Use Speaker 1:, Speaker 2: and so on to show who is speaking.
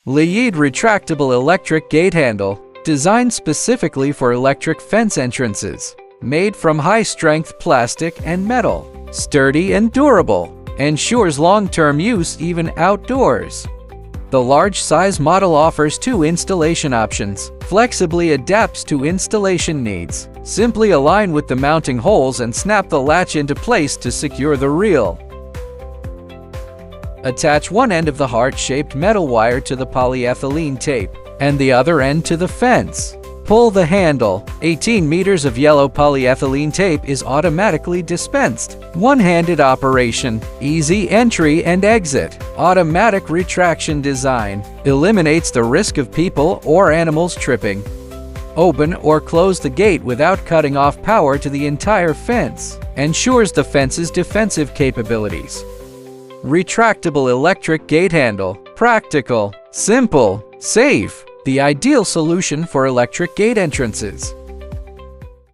Speaker 1: Lead retractable electric gate handle, designed specifically for electric fence entrances. Made from high-strength plastic and metal. Sturdy and durable. Ensures long-term use even outdoors. The large-size model offers 2 installation options. Flexibly adapts to installation needs. Simply align with the mounting holes and snap the latch into place to secure the reel. Attach one end of the heart-shaped metal wire to the polyethylene tape and the other end to the fence. Pull the handle. 18 meters of yellow polyethylene tape is automatically dispensed. One-handed operation. Easy entry and exit. Automatic retraction design. Eliminates the risk of people or animals tripping. Open or close the gate without cutting off power to the entire fence. Ensures the fence's defensive capabilities. Retractable electric gate handle. Practical, simple, safe. The ideal solution for electric gate entrances.